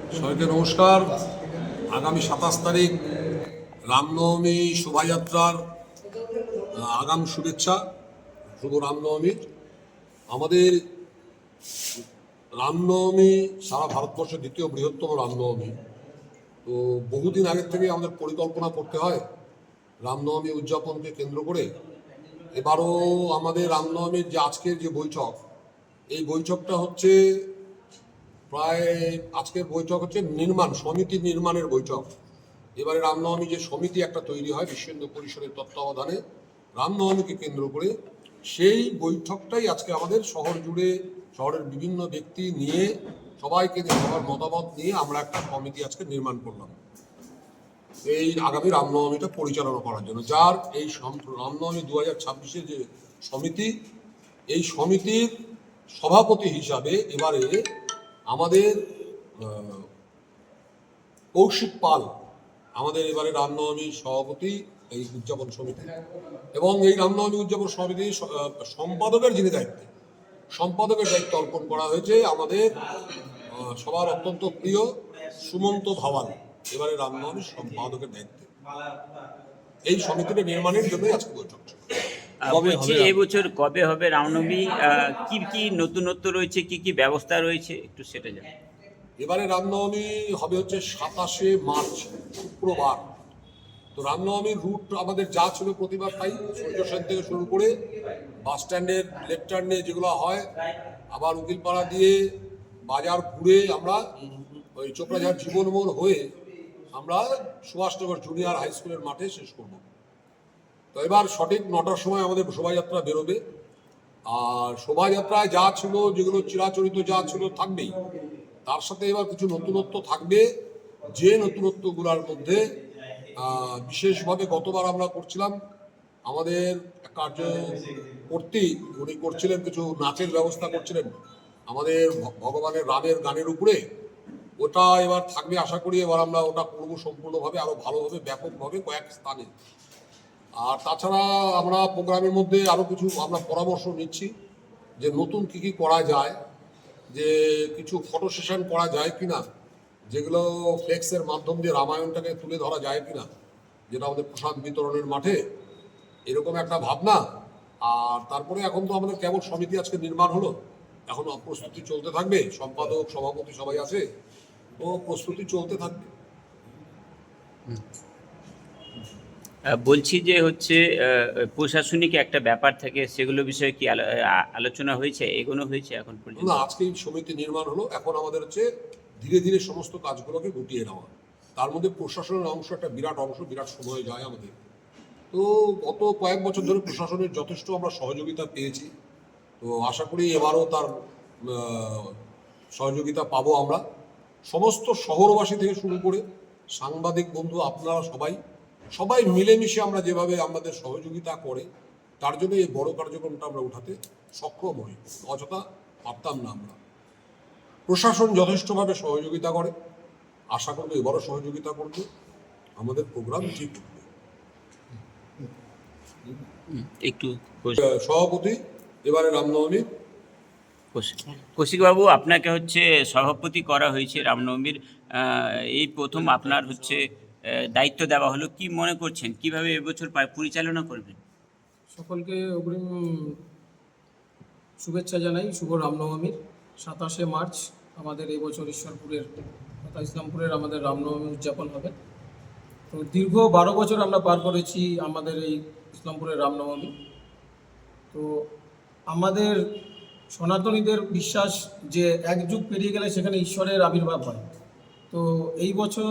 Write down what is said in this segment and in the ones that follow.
সবাইকে নমস্কার। আগামী 27 তারিখ রামনবমী শোভাযাত্রার আগাম শুভেচ্ছা। শুভ রামনবমী। আমাদের রামনবমী সারা ভারতবর্ষের দ্বিতীয় বৃহত্তম রামনবমী। তো বহুদিন আগের থেকে আমাদের পরিকল্পনা করতে হয় রামনবমী উদযাপনকে কেন্দ্র করে। এবারও আমাদের রামনবমীর যে আজকের যে বৈঠক, এই বৈঠকটা হচ্ছে প্রায় আজকের বৈঠক হচ্ছে সমিতি নির্মাণের বৈঠক। এবারে রামনবমী যে সমিতি একটা তৈরি হয় বিশ্ব হিন্দু পরিষদের তত্ত্বাবধানে রামনবমীকে কেন্দ্র করে, সেই বৈঠকটাই আজকে আমাদের শহর জুড়ে শহরের বিভিন্ন ব্যক্তি নিয়ে সবাইকে সবার মতামত নিয়ে আমরা একটা কমিটি আজকে নির্মাণ করলাম এই আগামী রামনবমীটা পরিচালনা করার জন্য। যার এই রামনবমী 2026-এর যে সমিতি, এই সমিতির সভাপতি হিসাবে এবারে আমাদের কৌশিক পাল আমাদের এবারে রামনবমী সভাপতি এই উদযাপন সমিতি। এবং এই রামনবমী উদযাপন সমিতি সম্পাদকের যিনি সম্পাদকের দায়িত্ব অর্পণ করা হয়েছে আমাদের সবার অত্যন্ত প্রিয় সুমন্ত ভাওয়াল এবারে রামনবমী সম্পাদকের দায়িত্বে। এই সমিতিটা নির্মাণের জন্য আজকে বৈঠক। বলছি এবছর কবে হবে রামনবমী, কি কি নতুনত্ব রয়েছে, কি কি ব্যবস্থা রয়েছে, একটু সেটা জানি। এবারে রামনবমী হবে হচ্ছে 27শে মার্চ শুক্রবার। তো রামনবমীর রুট আমাদের যা ছিল প্রতিবার তাই, সূর্য সেন থেকে শুরু করে বাস স্ট্যান্ডের লেফট টার্নে যেগুলো হয়, আবার উকিলপাড়া দিয়ে বাজার ঘুরে আমরা ওই চোপড়াঝাড় জীবন মোড় হয়ে আমরা সুভাষনগর জুনিয়র হাই স্কুলের মাঠে শেষ করব। তো এবার সঠিক 9টার সময় আমাদের শোভাযাত্রা বেরোবে। আর শোভাযাত্রায় যা ছিল, যেগুলো চিরাচরিত যা ছিল থাকবেই, তার সাথে এবার কিছু নতুনত্ব থাকবে। যে নতুনত্বগুলোর মধ্যে বিশেষভাবে গতবার আমরা করছিলাম, আমাদের কার্যকর্ত্রী উনি করছিলেন কিছু নাচের ব্যবস্থা করছিলেন আমাদের ভগবানের রামের গানের উপরে। ওটা এবার থাকবে আশা করি। এবার আমরা ওটা করবো সম্পূর্ণভাবে, আরো ভালোভাবে, ব্যাপকভাবে কয়েক স্থানে। আর তাছাড়া আমরা প্রোগ্রামের মধ্যে আরো কিছু আমরা পরামর্শ নিচ্ছি যে নতুন কি কি করা যায়, যে কিছু ফটো সেশন করা যায় কিনা, যেগুলো ফ্লেক্সের মাধ্যম দিয়ে রামায়ণটাকে তুলে ধরা যায় কিনা, যেটা আমাদের প্রসাদ বিতরণের মাঠে, এরকম একটা ভাবনা। আর তারপরে এখন তো আমাদের কেবল সমিতি আজকে নির্মাণ হলো, এখন প্রস্তুতি চলতে থাকবে। সম্পাদক সভাপতি সবাই আছে, তো প্রস্তুতি চলতে থাকবে। বলছি যে হচ্ছে প্রশাসনিক একটা ব্যাপার থাকে, সেগুলো বিষয়ে কি আলোচনা হয়েছে, এগোনো হয়েছে এখন পর্যন্ত? না, আজকেই সমিতি নির্মাণ হলো। এখন আমাদের হচ্ছে ধীরে ধীরে সমস্ত কাজগুলোকে গুটিয়ে নেওয়া। তার মধ্যে প্রশাসনের অংশ একটা বিরাট অংশ, বিরাট সময় যায় আমাদের। তো গত কয়েক বছর ধরে প্রশাসনের যথেষ্ট আমরা সহযোগিতা পেয়েছি। তো আশা করি এবারও তার সহযোগিতা পাবো আমরা। সমস্ত শহরবাসী থেকে শুরু করে সাংবাদিক বন্ধু, আপনারা সবাই মিলেমিশে আমরা যেভাবে আমাদের সহযোগিতা করে, তার জন্য এই বড় কার্যক্রমটা আমরা উঠাতে সক্ষম হই। অযথা পারতাম না আমরা। প্রশাসন যথেষ্টভাবে সহযোগিতা করে, আশা করবো এবারও সহযোগিতা করবে, আমাদের প্রোগ্রাম ঠিক হবে। একটু সভাপতি এবারে রামনবমীর কৌশিকবাবু, আপনাকে হচ্ছে সভাপতি করা হয়েছে রামনবমীর, এই প্রথম আপনার হচ্ছে দায়িত্ব দেওয়া হলো। কি মনে করছেন, কিভাবে এবছর পরিচালনা করবেন? সকলকে অগ্রিম শুভেচ্ছা জানাই শুভ রামনবমীর। 27শে মার্চ আমাদের এই বছর ঈশ্বরপুরের তথা ইসলামপুরের আমাদের রামনবমী উদযাপন হবে। তো দীর্ঘ 12 বছর আমরা পার করেছি আমাদের এই ইসলামপুরের রামনবমী। তো আমাদের সনাতনীদের বিশ্বাস যে এক যুগ পেরিয়ে গেলে সেখানে ঈশ্বরের আবির্ভাব হয়। তো এই বছর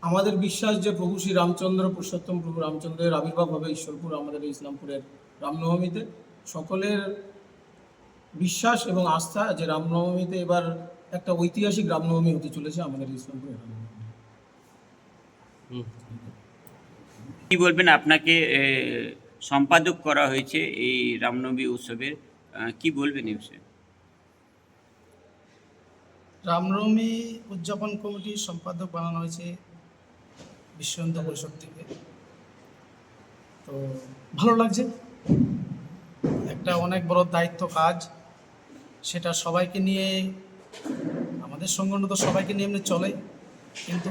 আমাদের বিশ্বাস যে প্রভু শ্রী রামচন্দ্র, পুরুষোত্তম প্রভু রামচন্দ্রের আবির্ভাব হবে ঈশ্বরপুর আমাদের এই ইসলামপুরের রামনবমীতে। সকলের বিশ্বাস এবং আস্থা যে রামনবমীতে এবার একটা ঐতিহাসিক রামনবমী হতে চলেছে আমাদের ইসলামপুরের রামনবমী। কি বলবেন, আপনাকে সম্পাদক করা হয়েছে এই রামনবমী উৎসবের, কি বলবেন এই বিষয়ে? রামনবমী উদযাপন কমিটির সম্পাদক বানানো হয়েছে বিশ্ব হিন্দু পরিষদ থেকে। তো ভালো লাগছে, একটা অনেক বড় দায়িত্ব কাজ, সেটা সবাইকে নিয়ে আমাদের আমাদের সংগঠন তো সবাইকে নিয়ে এমনি চলে, কিন্তু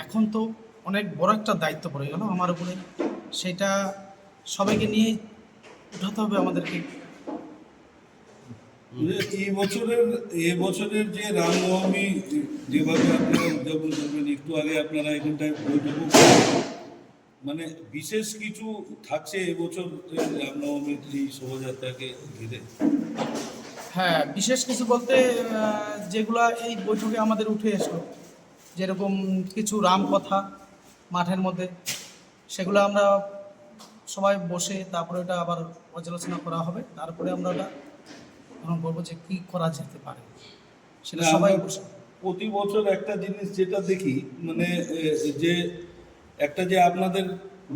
এখন তো অনেক বড় একটা দায়িত্ব পড়ে গেল আমার উপরে, সেটা সবাইকে নিয়ে উঠাতে হবে আমাদেরকে। এবছরের যে রামনবমী যেভাবে আপনারা উদযাপন করবেন, একটু আগে আপনারা এখানটায় বৈঠকও করেন, মানে বিশেষ কিছু থাকছে এবছর রামনবমীর এই শোভাযাত্রাকে ঘিরে? হ্যাঁ, বিশেষ কিছু বলতে যেগুলা এই বৈঠকে আমাদের উঠে এসলো, যেরকম কিছু রামকথা মাঠের মধ্যে, সেগুলো আমরা সবাই বসে তারপরে এটা আবার পর্যালোচনা করা হবে, তারপরে আমরা ওটা গ্রহণ করবো যে কী করা যেতে পারে, সেটা সবাই বসে। প্রতি বছর একটা জিনিস যেটা দেখি, মানে যে একটা যে আপনাদের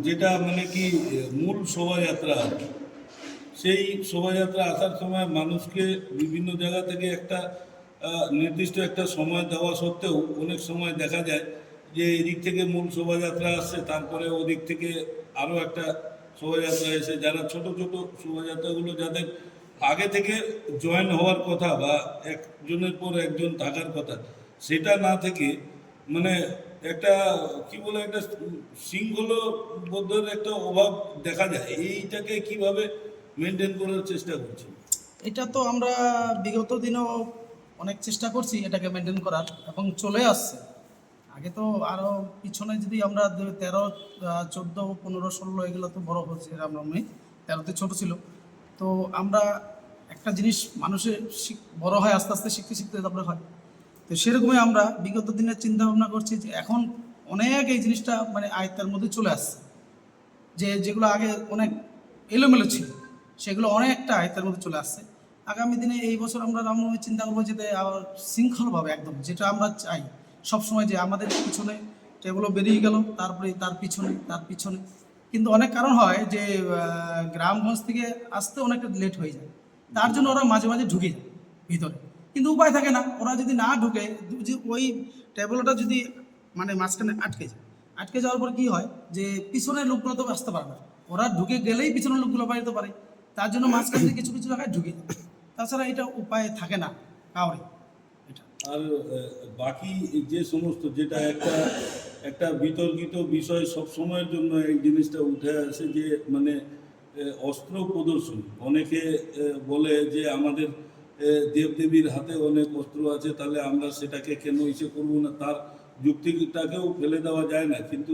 যেটা মানে কি মূল শোভাযাত্রা আর কি, সেই শোভাযাত্রা আসার সময় মানুষকে বিভিন্ন জায়গা থেকে একটা নির্দিষ্ট একটা সময় দেওয়া সত্ত্বেও অনেক সময় দেখা যায় যে এদিক থেকে মূল শোভাযাত্রা আসছে, তারপরে ওদিক থেকে আরও একটা শোভাযাত্রা এসে যারা ছোট ছোট শোভাযাত্রাগুলো যাদের আগে থেকে জয়েন হওয়ার কথা বা একজনের পর একজন থাকার কথা, সেটা না থেকে মানে একটা কি বলে একটা শৃঙ্খলবদ্ধের একটা অভাব দেখা যায়। এইটাকে কিভাবে মেনটেন করার চেষ্টা করছেন? এটা তো আমরা বিগত দিনেও অনেক চেষ্টা করছি এটাকে মেনটেন করার, এবং চলে আসছে। আগে তো আরও পিছনে যদি আমরা 13, 14, 15, 16 এগুলো তো বড় হচ্ছে রামনবমী, 13তে ছোট ছিল। তো আমরা একটা জিনিস মানুষের বড় হয় আস্তে আস্তে, শিখতে শিখতে তারপরে হয়। তো সেরকমই আমরা বিগত দিনের চিন্তা ভাবনা করছি যে এখন অনেক এই জিনিসটা মানে আয়ত্তের মধ্যে চলে আসছে, যেগুলো আগে অনেক এলোমেলো ছিল সেগুলো অনেকটা আয়ত্তের মধ্যে চলে আসছে। আগামী দিনে এই বছর আমরা রামনবমী চিন্তা করবো যেতে আবার শৃঙ্খলভাবে একদম, যেটা আমরা চাই সবসময়, যে আমাদের পিছনে টেবিলও বেরিয়ে গেল, তারপরে তার পিছনে, কিন্তু অনেক কারণ হয় যে গ্রামগঞ্জ থেকে আসতে অনেকটা লেট হয়ে যায়, তার জন্য ওরা মাঝে মাঝে ঢুকে যায় ভিতরে, কিন্তু উপায় থাকে না। ওরা যদি না ঢুকে, ওই টেবিলটা যদি মানে মাঝখানে আটকে যাওয়ার পর কি হয় যে পিছনের লোকগুলো তো আসতে পারে না, ওরা ঢুকে গেলেই পিছনের লোকগুলো বাড়িতে পারে, তার জন্য মাঝখান থেকে কিছু কিছু জায়গায় ঢুকে যায়। তাছাড়া এটা উপায় থাকে না কাউরে। এটা আর বাকি যে সমস্ত যেটা একটা একটা বিতর্কিত বিষয় সব সময়ের জন্য এই জিনিসটা উঠে আসে যে মানে অস্ত্র প্রদর্শন, অনেকে বলে যে আমাদের দেবদেবীর হাতে অনেক অস্ত্র আছে, তাহলে আমরা সেটাকে কেন ইসে করবো না, তার যুক্তিটাকেও ফেলে দেওয়া যায় না, কিন্তু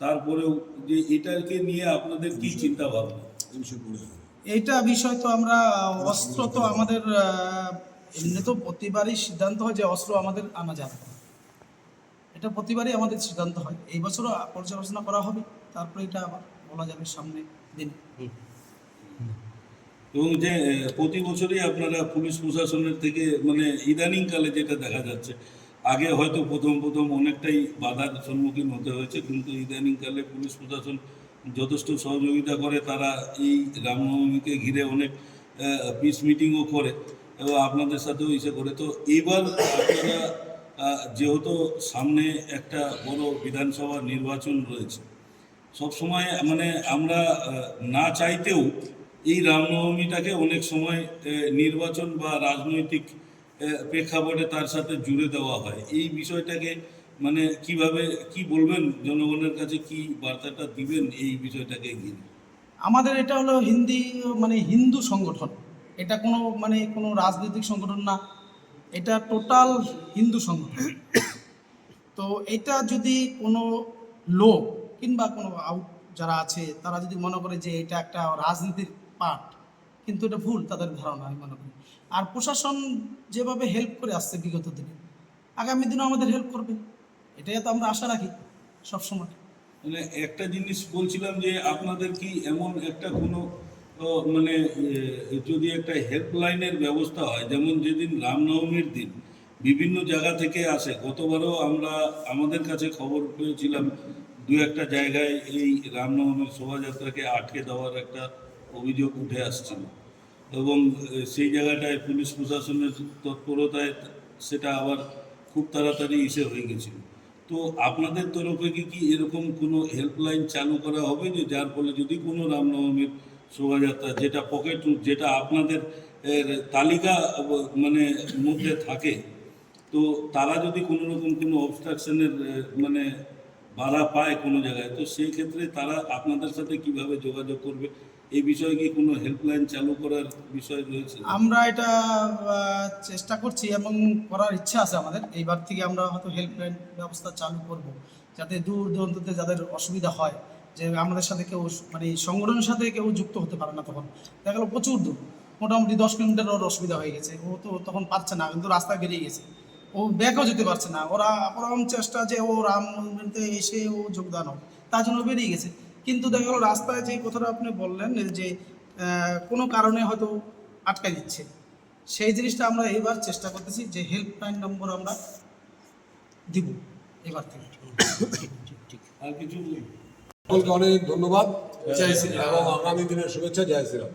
তারপরেও যে এটাকে নিয়ে আপনাদের কি চিন্তা ভাবনা? এইটা বিষয় তো আমরা অস্ত্র তো আমাদের এমনি তো প্রতিবারই সিদ্ধান্ত হয় যে অস্ত্র আমাদের আনা যাবে না, এটা প্রতিবারই আমাদের সিদ্ধান্ত হয়। এই বছরও পর্যালোচনা করা হবে, তারপরে এটা আবার বলা যাবে সামনে দিন। এবং যে প্রতি বছরই আপনারা পুলিশ প্রশাসনের থেকে মানে ইদানিংকালে যেটা দেখা যাচ্ছে, আগে হয়তো প্রথম অনেকটাই বাধার সম্মুখীন হতে হয়েছে, কিন্তু ইদানিংকালে পুলিশ প্রশাসন যথেষ্ট সহযোগিতা করে, তারা এই রামনবমীকে ঘিরে অনেক পিস মিটিংও করে এবং আপনাদের সাথেও ইসে করে। তো এবার আপনারা যেহেতু সামনে একটা বড় বিধানসভা নির্বাচন রয়েছে, সবসময় মানে আমরা না চাইতেও এই রামনবমীটাকে অনেক সময় নির্বাচন বা রাজনৈতিক প্রেক্ষাপটে তার সাথে জুড়ে দেওয়া হয়। এই বিষয়টাকে মানে কিভাবে কি বলবেন, জনগণের কাছে কি বার্তাটা দিবেন এই বিষয়টাকে ঘিরে? আমাদের এটা হলো হিন্দু সংগঠন, এটা কোনো রাজনৈতিক সংগঠন না, এটা টোটাল হিন্দু সংগঠন। তো এটা যদি কোনো লোক কিংবা কোনো যারা আছে তারা যদি মনে করে যে এটা একটা রাজনীতির পার্ট, কিন্তু এটা ভুল তাদের ধারণা আমি মনে করি। আর প্রশাসন যেভাবে হেল্প করে আসছে বিগত দিনে, আগামী দিনেও আমাদের হেল্প করবে, এটাই তো আমরা আশা রাখি সবসময়। মানে একটা জিনিস বলছিলাম যে আপনাদের কি এমন একটা কোনো মানে যদি একটা হেল্পলাইনের ব্যবস্থা হয়, যেমন যেদিন রামনবমীর দিন বিভিন্ন জায়গা থেকে আসে, গতবারও আমরা আমাদের কাছে খবর পেয়েছিলাম দু একটা জায়গায় এই রামনবমীর শোভাযাত্রাকে আটকে দেওয়ার একটা অভিযোগ উঠে আসছিল, এবং সেই জায়গাটায় পুলিশ প্রশাসনের তৎপরতায় সেটা আবার খুব তাড়াতাড়ি ইসে হয়ে গেছিল। তো আপনাদের তরফে কি এরকম কোনো হেল্পলাইন চালু করা হবে যে যার ফলে যদি কোনো রামনবমীর শোভাযাত্রা যেটা পকেট রুট, যেটা আপনাদের তালিকা মানে মধ্যে থাকে, তো তারা যদি কোনো রকম কোনো অবস্ট্রাকশনের মানে বাধা পায় কোনো জায়গায়, তো সেই ক্ষেত্রে তারা আপনাদের সাথে কিভাবে যোগাযোগ করবে? এই বিষয়ে কি কোনো হেল্পলাইন চালু করার বিষয় রয়েছে? আমরা এটা চেষ্টা করছি এবং করার ইচ্ছা আছে আমাদের। এইবার থেকে আমরা হয়তো হেল্পলাইন ব্যবস্থা চালু করব, যাতে দূর দূরান্ততে যাদের অসুবিধা হয়, যে আমাদের সাথে কেউ মানে এই সংগঠনের সাথে কেউ যুক্ত হতে পারে না, তখন দেখা গেলো প্রচুর দূর, মোটামুটি 10 কিলোমিটার ওর অসুবিধা হয়ে গেছে, ও তো তখন পারছে না, কিন্তু রাস্তায় বেরিয়ে গেছে, ও ব্যাকও যেতে পারছে না, ওরা আপ্রাণ চেষ্টা যে ও রাম মন্দিরতে এসে ও যোগদান হোক, তার জন্য বেরিয়ে গেছে। কিন্তু দেখা গেলো রাস্তায় যে কথাটা আপনি বললেন যে কোনো কারণে হয়তো আটকে দিচ্ছে, সেই জিনিসটা আমরা এবার চেষ্টা করতেছি যে হেল্পলাইন নম্বর আমরা দিব এবার থেকে। আর কিছু সকলকে অনেক ধন্যবাদ এবং আগামী দিনের শুভেচ্ছা। জয় শ্রীরাম।